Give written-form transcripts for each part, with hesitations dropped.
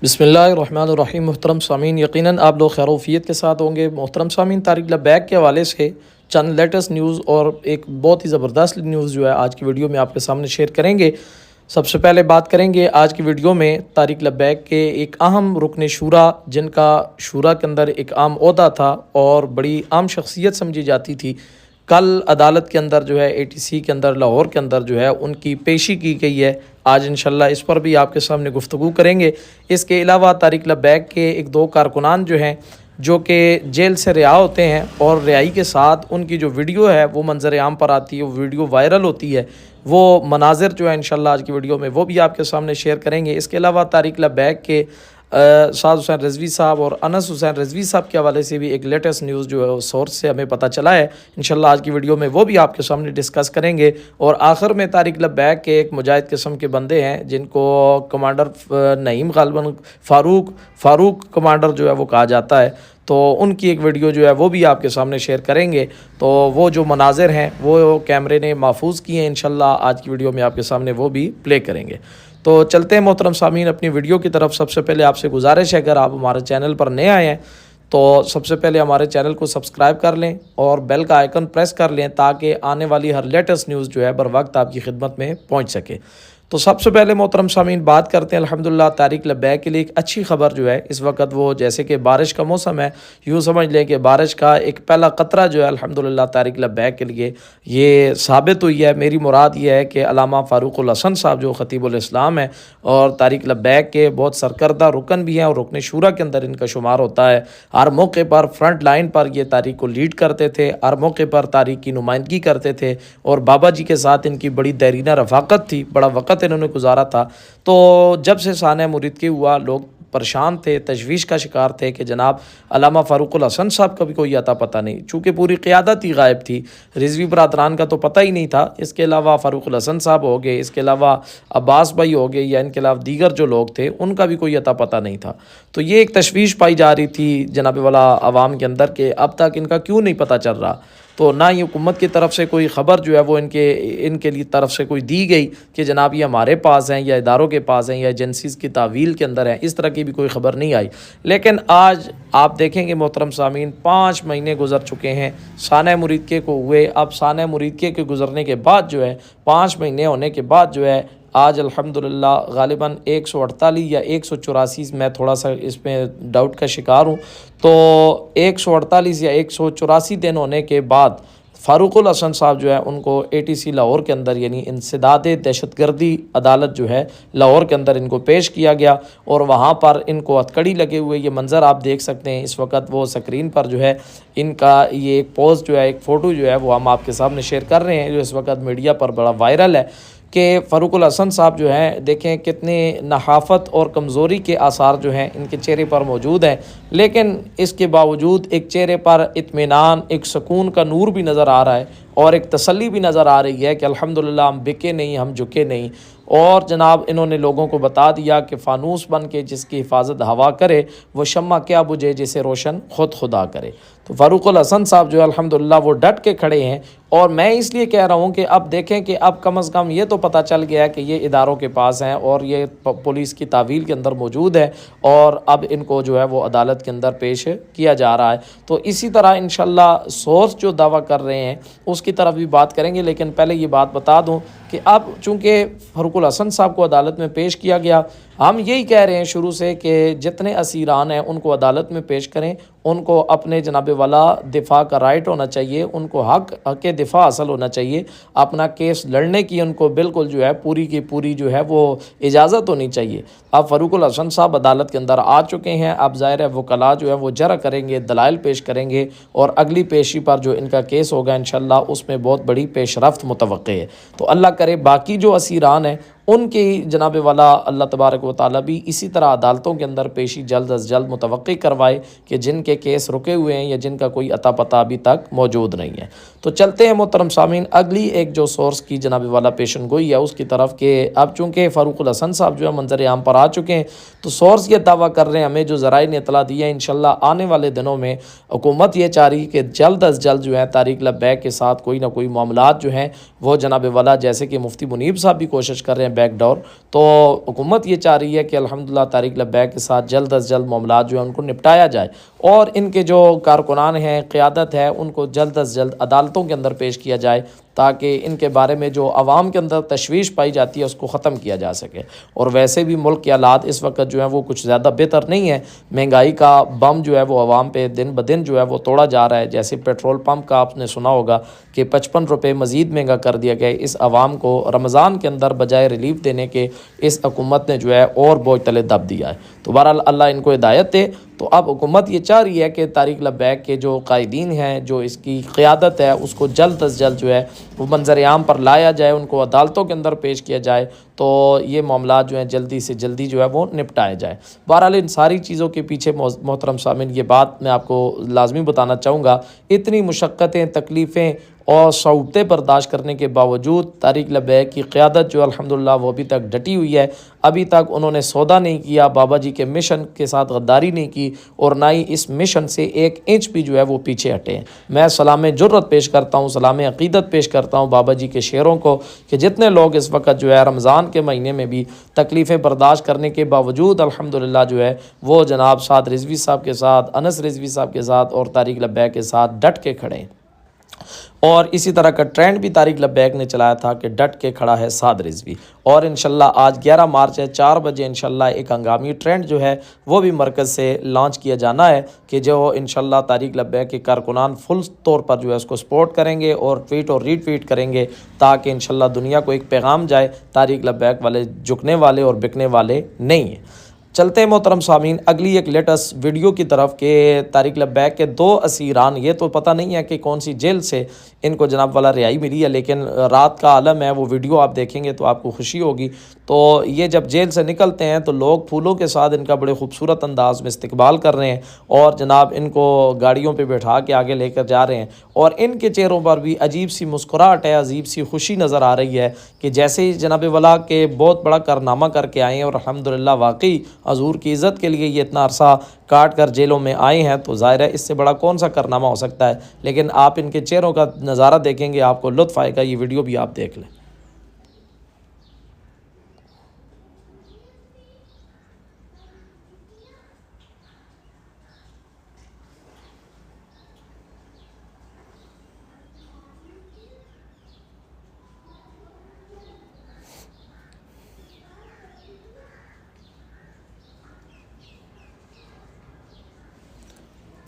बिस्मिल्लाहिर्रहमानिर्रहीम। मोहतरम सामीन, यकीनन आप लोग खैरोफियत के साथ होंगे। मोहतरम सामीन, तारिक लबैक के हवाले से चंद लेटेस्ट न्यूज़ और एक बहुत ही ज़बरदस्त न्यूज़ जो है आज की वीडियो में आपके सामने शेयर करेंगे। सबसे पहले बात करेंगे आज की वीडियो में तारिक लबैक के एक अहम रुकन शूरा, जिनका शूरा के अंदर एक आम ओहदा था और बड़ी आम शख्सियत समझी जाती थी। कल अदालत के अंदर जो है एटीसी के अंदर लाहौर के अंदर जो है उनकी पेशी की गई है। आज इंशाल्लाह इस पर भी आपके सामने गुफ्तगू करेंगे। इसके अलावा तारिक लबैक के एक दो कारकुनान जो हैं, जो कि जेल से रिहा होते हैं और रिहाई के साथ उनकी जो वीडियो है वो मंजर आम पर आती है, वो वीडियो वायरल होती है। वो मनाजिर जो है इंशाल्लाह आज की वीडियो में वो भी आपके सामने शेयर करेंगे। इसके अलावा तारिक लबैक के साद हुसैन रिजवी साहब और अनस हुसैन रिजवी साहब के हवाले से भी एक लेटेस्ट न्यूज़ जो है उस सोर्स से हमें पता चला है। इंशाल्लाह आज की वीडियो में वो भी आपके सामने डिस्कस करेंगे। और आखिर में तारिक लबैक के एक मुजाहिद किस्म के बंदे हैं जिनको कमांडर नईम गालिबन फ़ारूक कमांडर जो है वो कहा जाता है, तो उनकी एक वीडियो जो है वो भी आपके सामने शेयर करेंगे। तो वो जो मनाजिर हैं वो कैमरे ने महफूज किए हैं, इंशाल्लाह आज की वीडियो में आपके सामने वो भी प्ले करेंगे। तो चलते हैं मोहतरम सामीन अपनी वीडियो की तरफ। सबसे पहले आपसे गुजारिश है, अगर आप हमारे चैनल पर नए आए हैं तो सबसे पहले हमारे चैनल को सब्सक्राइब कर लें और बेल का आइकन प्रेस कर लें ताकि आने वाली हर लेटेस्ट न्यूज़ जो है बर वक्त आपकी खिदमत में पहुंच सके। तो सबसे पहले मोहतरम सामीन बात करते हैं अल्हम्दुलिल्लाह तारिक लबैक के लिए एक अच्छी खबर जो है इस वक्त वो, जैसे कि बारिश का मौसम है, यूँ समझ लें कि बारिश का एक पहला कतरा जो है अल्हम्दुलिल्लाह तारिक लबैक के लिए ये साबित हुई है। मेरी मुराद ये है कि अल्लामा फ़ारूकुल हसन साहब जो ख़तीबुल इस्लाम है और तारिक लबैक के बहुत सरकर्दा रुकन भी हैं और रुकन शूरा के अंदर इनका शुमार होता है। हर मौके पर फ्रंट लाइन पर ये तारिक को लीड करते थे, हर मौके पर तारिक की नुमाइंदगी करते थे और बाबा जी के साथ इनकी बड़ी देरीना रफ़ाकत थी, बड़ा वक़्त इन्होंने गुजारा था। तो जब से साने मुरीद के हुआ लोग परेशान थे, तशवीश का शिकार थे कि जनाब अल्लामा फ़ारूकुल हसन साहब का भी कोई अता पता नहीं, चूँकि पूरी क़ियादत ही गायब थी। रिजवी बरादरान का तो पता ही नहीं था। इसके अलावा फ़ारूकुल हसन साहब हो गए, इसके अलावा अब्बास भाई हो गए, या इनके अलावा दीगर जो लोग थे उनका भी कोई अता पता नहीं था। तो ये एक तशवीश पाई जा रही थी जनाब वाला आवाम के अंदर के अब तक इनका क्यों नहीं पता चल रहा। तो ना ही हुकूमत की तरफ से कोई ख़बर जो है वो इनके लिए तरफ से कोई दी गई कि जनाब ये हमारे पास हैं या इदारों के पास हैं या एजेंसीज़ की तावील के अंदर हैं, इस तरह की भी कोई ख़बर नहीं आई। लेकिन आज आप देखेंगे मोहतरम सामीन 5 महीने गुजर चुके हैं साने मुरीद के को हुए। अब साने मुरीद के गुजरने के बाद जो है 5 महीने होने के बाद जो है आज अल्हम्दुलिल्लाह गालिबन 148 या 184, मैं थोड़ा सा इसमें डाउट का शिकार हूँ, तो 148 या 184 दिन होने के बाद फ़ारूकुल हसन साहब जो है उनको एटीसी लाहौर के अंदर यानी इंसदाद दहशतगर्दी अदालत जो है लाहौर के अंदर इनको पेश किया गया और वहाँ पर इनको हथकड़ी लगे हुए ये मंज़र आप देख सकते हैं। इस वक्त वो स्क्रीन पर जो है इनका ये एक पोस्ट जो है, एक फ़ोटो जो है वो हम आपके सामने शेयर कर रहे हैं, जो इस वक्त मीडिया पर बड़ा वायरल है कि फ़ारूकुल हसन साहब जो हैं देखें कितने नहाफत और कमज़ोरी के आसार जो हैं इनके चेहरे पर मौजूद हैं, लेकिन इसके बावजूद एक चेहरे पर इत्मीनान, एक सुकून का नूर भी नज़र आ रहा है और एक तसल्ली भी नज़र आ रही है कि अल्हम्दुलिल्लाह हम बिके नहीं, हम झुके नहीं। और जनाब इन्होंने लोगों को बता दिया कि फ़ानूस बन के जिसकी हिफाजत हवा करे वो शम्मा क्या बुझे जिसे रोशन खुदा करे। तो फ़ारूकुल हसन साहब जो है अल्हम्दुलिल्लाह वो डट के खड़े हैं। और मैं इसलिए कह रहा हूँ कि अब देखें कि अब कम अज़ कम ये तो पता चल गया है कि ये इदारों के पास हैं और ये पुलिस की तावील के अंदर मौजूद है और अब इनको जो है वो अदालत के अंदर पेश किया जा रहा है। तो इसी तरह इंशाल्लाह सोर्स जो दावा कर रहे हैं उसकी तरफ भी बात करेंगे, लेकिन पहले ये बात बता दूँ कि अब चूँकि फ़ारूकुल हसन साहब को अदालत में पेश किया गया, हम यही कह रहे हैं शुरू से कि जितने असीरान हैं उनको अदालत में पेश करें, उनको अपने जनाब वाला दिफा का राइट होना चाहिए, उनको हक दिफा हासिल होना चाहिए, अपना केस लड़ने की उनको बिल्कुल जो है पूरी की पूरी जो है वो इजाज़त होनी चाहिए। अब फ़ारूकुल हसन साहब अदालत के अंदर आ चुके हैं, अब ज़ाहिर है वकला जो है वो जरा करेंगे, दलाइल पेश करेंगे और अगली पेशी पर जो इनका केस होगा इंशाल्लाह उसमें बहुत बड़ी पेशरफ्त मुतवक्के है। तो अल्लाह करे बाकी जो असीरान हैं उनकी जनाब वाला अल्लाह तबारक व तआला भी इसी तरह अदालतों के अंदर पेशी जल्द अज जल्द मुतवक्की करवाए कि जिनके केस रुके हुए हैं या जिनका कोई अता पता अभी तक मौजूद नहीं है। तो चलते हैं मोहतरम सामीन अगली एक जो सोर्स की जनाब वाला पेशन गोई है उसकी तरफ के अब चूँकि फ़ारूकुल हसन साहब जो है मंजर आम पर आ चुके हैं तो सोर्स ये दावा कर रहे हैं, हमें जो ज़राए ने इतला दी है इंशाल्लाह आने वाले दिनों में हुकूमत ये चाह रही कि जल्द अज जल्द जो है तारिक लबैक के साथ कोई ना कोई मामलात जो हैं वो जनाब वाला, जैसे कि मुफ्ती मुनीब साहब भी कोशिश कर रहे हैं हैं बैकडोर। तो हुकूमत ये चाह रही है कि अल्हम्दुलिल्लाह तारिक लब्बैक के साथ जल्द अज़ जल्द मामलात जो है उनको निपटाया जाए और इनके जो कारकुनान हैं, क़यादत है, उनको जल्द अज़ जल्द अदालतों के अंदर पेश किया जाए ताकि इनके बारे में जो आवाम के अंदर तशवीश पाई जाती है उसको ख़त्म किया जा सके। और वैसे भी मुल्क के हालात इस वक्त जो है वो कुछ ज़्यादा बेहतर नहीं है। महंगाई का बम जो है वो आवाम पे दिन ब दिन जो है वो तोड़ा जा रहा है। जैसे पेट्रोल पम्प का आपने सुना होगा कि 55 रुपये मज़ीद महंगा कर दिया गया। इस आवाम को रमज़ान के अंदर बजाय रिलीफ देने के इस हुकूमत ने जो है और बोझ तले दब दिया है। तो बहरहाल अल्लाह इनको हिदायत दे। तो अब हुकूमत ये चाह रही है कि तारिक लब्बैक के जो कायदीन हैं, जो इसकी क़यादत है, उसको जल्द अज़ जल्द जो है वो मंजर आम पर लाया जाए, उनको अदालतों के अंदर पेश किया जाए तो ये मामला जो है जल्दी से जल्दी जो है वो निपटाए जाए। बहरहाल इन सारी चीज़ों के पीछे मोहतरम सामिन ये बात मैं आपको लाजमी बताना चाहूँगा, इतनी मुशक्क़तें, तकलीफ़ें और सऊबतें बर्दाश्त करने के बावजूद तारिक लब्बैक की क़यादत जो अल्हम्दुलिल्लाह वो अभी तक डटी हुई है। अभी तक उन्होंने सौदा नहीं किया, बाबा जी के मिशन के साथ गद्दारी नहीं की और ना ही इस मिशन से 1 इंच भी जो है वो पीछे हटे हैं। मैं सलाम जुर्रत पेश करता हूँ, सलाम अक़ीदत पेश करता हूँ बाबा जी के शेरों को कि जितने लोग इस वक्त जो है रमज़ान के महीने में भी तकलीफ़ें बर्दाश्त करने के बावजूद अल्हम्दुलिल्लाह जो है वो जनाब साद रिज़वी साहब के साथ, अनस रिज़वी साहब के साथ और तारिक लब्बैक के साथ डट के खड़े हैं। और इसी तरह का ट्रेंड भी तारिक लब्बैक ने चलाया था कि डट के खड़ा है साद रिज़वी। और इंशाल्लाह आज 11 मार्च है, 4 बजे इंशाल्लाह एक हंगामी ट्रेंड जो है वो भी मरकज़ से लॉन्च किया जाना है कि जो इंशाल्लाह तारिक लब्बैक के कारकुनान फुल तौर पर जो है उसको सपोर्ट करेंगे और ट्वीट और रीट्वीट करेंगे ताकि इंशाल्लाह दुनिया को एक पैगाम जाए, तारिक लब्बैक वाले झुकने वाले और बिकने वाले नहीं हैं। चलते हैं मोहतरम सामीन अगली एक लेटेस्ट वीडियो की तरफ के तारिक लब्बैक के 2 असीरान, ये तो पता नहीं है कि कौन सी जेल से इनको जनाब वाला रिहाई मिली है, लेकिन रात का आलम है, वो वीडियो आप देखेंगे तो आपको खुशी होगी। तो ये जब जेल से निकलते हैं तो लोग फूलों के साथ इनका बड़े खूबसूरत अंदाज में इस्तकबाल कर रहे हैं और जनाब इनको गाड़ियों पे बैठा के आगे लेकर जा रहे हैं और इनके चेहरों पर भी अजीब सी मुस्कुराहट है, अजीब सी खुशी नज़र आ रही है कि जैसे ही जनाब वाला के बहुत बड़ा कारनामा करके आए हैं और अल्हम्दुलिल्लाह वाकई हजूर की इज़्ज़त के लिए ये इतना अरसा काट कर जेलों में आए हैं, तो ज़ाहिर है इससे बड़ा कौन सा कारनामा हो सकता है। लेकिन आप इनके चेहरों का नज़ारा देखेंगे, आपको लुत्फ़ आएगा। ये वीडियो भी आप देख लें।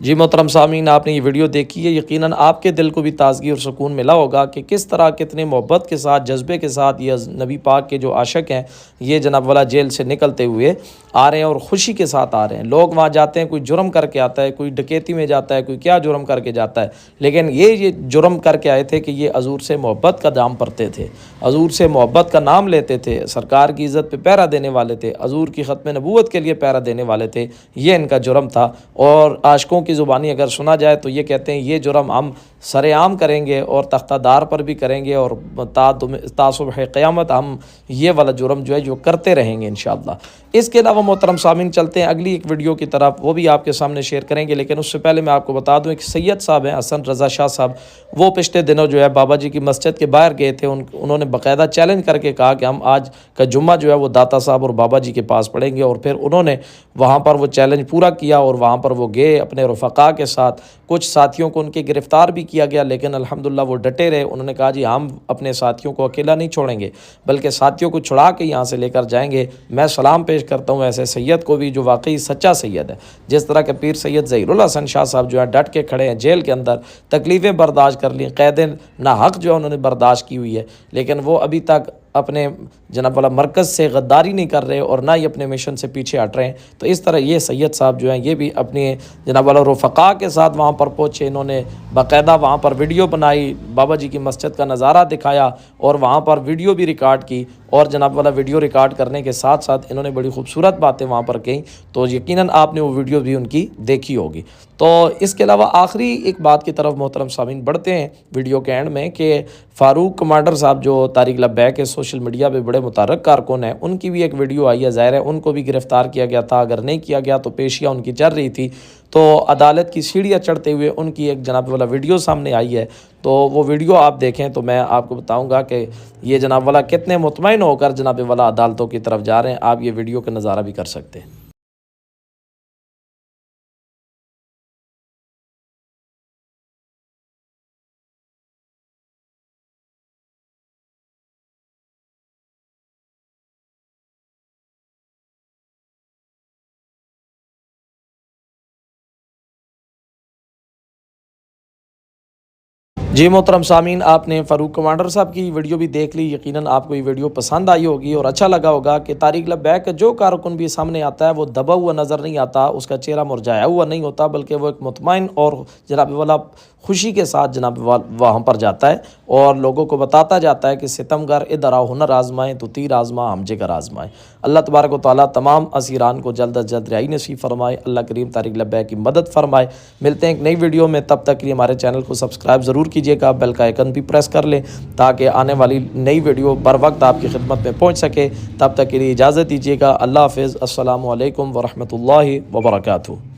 जी मोहतरम सामीन, आपने ये वीडियो देखी है, यकीनन आपके दिल को भी ताज़गी और सुकून मिला होगा कि किस तरह कितने मोहब्बत के साथ, जज्बे के साथ ये नबी पाक के जो आशिक हैं ये जनाब वाला जेल से निकलते हुए आ रहे हैं और ख़ुशी के साथ आ रहे हैं। लोग वहाँ जाते हैं, कोई जुर्म करके आता है, कोई डकैती में जाता है, कोई क्या जुर्म करके जाता है, लेकिन ये जुर्म करके आए थे कि ये हजूर से मोहब्बत का दाम पढ़ते थे, हजूर से मोहब्बत का नाम लेते थे, सरकार की इज़्ज़त पे पहरा देने वाले थे, हजूर की ख़त्म नबूवत के लिए पहरा देने वाले थे। ये इनका जुर्म था। और आशिकों की ज़ुबानी अगर सुना जाए तो ये कहते हैं ये जुर्म हम सरेआम करेंगे और तख्तादार पर भी करेंगे और तासुबह क़यामत हम ये वाला जुर्म जो है जो करते रहेंगे इंशाअल्लाह। इसके अलावा मोहतरम सामीन चलते हैं अगली एक वीडियो की तरफ, वो भी आपके सामने शेयर करेंगे। लेकिन उससे पहले मैं आपको बता दूं, एक सैयद साहब हैं हसन रज़ा शाह साहब, वो पिछले दिनों जो है बाबा जी की मस्जिद के बाहर गए थे। उन्होंने बाकायदा चैलेंज करके कहा कि हम आज का जुम्मा जो है वो दाता साहब और बाबा जी के पास पढ़ेंगे। और फिर उन्होंने वहाँ पर वो चैलेंज पूरा किया और वहाँ पर वो गए अपने रफ़क़ा के साथ। कुछ साथियों को उनके गिरफ़्तार भी किया गया, लेकिन अल्हम्दुलिल्लाह वो डटे रहे। उन्होंने कहा जी हम अपने साथियों को अकेला नहीं छोड़ेंगे, बल्कि साथियों को छुड़ा के यहाँ से लेकर जाएंगे। मैं सलाम पेश करता हूँ ऐसे सैयद को भी जो वाकई सच्चा सैयद है। जिस तरह के पीर सैयद ज़हीरुल हसन शाह साहब जो है डट के खड़े हैं, जेल के अंदर तकलीफ़ें बर्दाश्त कर ली, क़ैद नाहक जो है उन्होंने बर्दाश्त की हुई है, लेकिन वो अभी तक अपने जनाब वाला मरकज़ से गद्दारी नहीं कर रहे और ना ही अपने मिशन से पीछे हट रहे हैं। तो इस तरह ये सैयद साहब जो हैं ये भी अपने जनाब वाला रफ़क़ा के साथ वहाँ पर पहुँचे। इन्होंने बाकायदा वहाँ पर वीडियो बनाई, बाबा जी की मस्जिद का नज़ारा दिखाया और वहाँ पर वीडियो भी रिकॉर्ड की। और जनाब वाला वीडियो रिकॉर्ड करने के साथ साथ इन्होंने बड़ी खूबसूरत बातें वहाँ पर कहीं, तो यकीनन आपने वो वीडियो भी उनकी देखी होगी। तो इसके अलावा आखिरी एक बात की तरफ मोहतरम सामीन बढ़ते हैं वीडियो के एंड में कि फ़ारूक कमांडर साहब जो तारिक लब्बैक के सोशल मीडिया पे बड़े मुतारक कारकुन हैं, उनकी भी एक वीडियो आई है। ज़ाहिर है उनको भी गिरफ़्तार किया गया था, अगर नहीं किया गया तो पेशियाँ उनकी चल रही थी। तो अदालत की सीढ़ियाँ चढ़ते हुए उनकी एक जनाब वाला वीडियो सामने आई है। तो वो वीडियो आप देखें तो मैं आपको बताऊंगा कि ये जनाब वाला कितने मुतमईन होकर जनाब वाला अदालतों की तरफ जा रहे हैं। आप ये वीडियो का नज़ारा भी कर सकते हैं। जी मोहतरम सामीन, आपने फ़ारूक कमांडर साहब की वीडियो भी देख ली। यकीनन आपको ये वीडियो पसंद आई होगी और अच्छा लगा होगा कि तारिक लब्बैक का जो कारकुन भी सामने आता है वो दबा हुआ नज़र नहीं आता, उसका चेहरा मुरझाया हुआ नहीं होता, बल्कि वो एक मुतमईन और जनाब वाला खुशी के साथ जनाब वहाँ पर जाता है और लोगों को बताता जाता है कि सितमगर इधर आओ, हुनर आजमाएँ तो तीर आजमा हम जिगर आजमाएँ। अल्लाह तबारक व तआला तमाम असीरान को जल्द अज जल्द रिहाई नसीब फरमाए। अल्लाह करीम तारिक लब्बैक की मदद फरमाए। मिलते हैं एक नई वीडियो में, तब तक के लिए हमारे चैनल को सब्सक्राइब ज़रूर कीजिएगा, बेल का आइकन भी प्रेस कर लें ताकि आने वाली नई वीडियो बर वक्त आपकी खिदमत में पहुँच सके। तब तक के लिए इजाज़त दीजिएगा। अल्लाह हाफ़िज़। अस्सलामु अलैकुम व रहमतुल्लाहि व बरकातुहू।